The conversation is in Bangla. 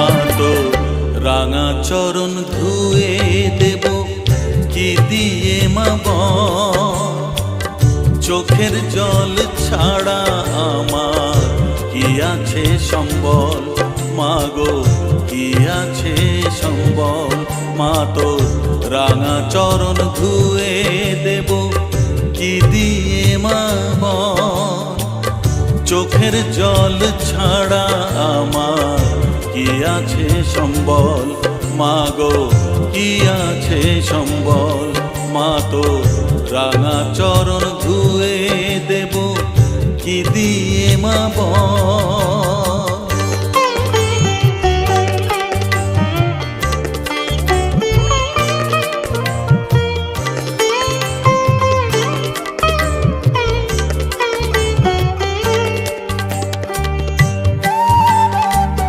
মা তো রাঙা চরণ ধুয়ে দেব কি দিয়ে মা বল। চোখের জল ছাড়া আমার কি আছে সম্বল, মা গো কি আছে সম্বল। মা তো রাঙা চরণ ধুয়ে দেব কি দিয়ে মা বল। চোখের জল ছাড়া আমার কি আছে সম্বল, মা গো কি আছে সম্বল। মা তো রাঙা চরণ ধুয়ে দেব কি দিয়ে মা বল।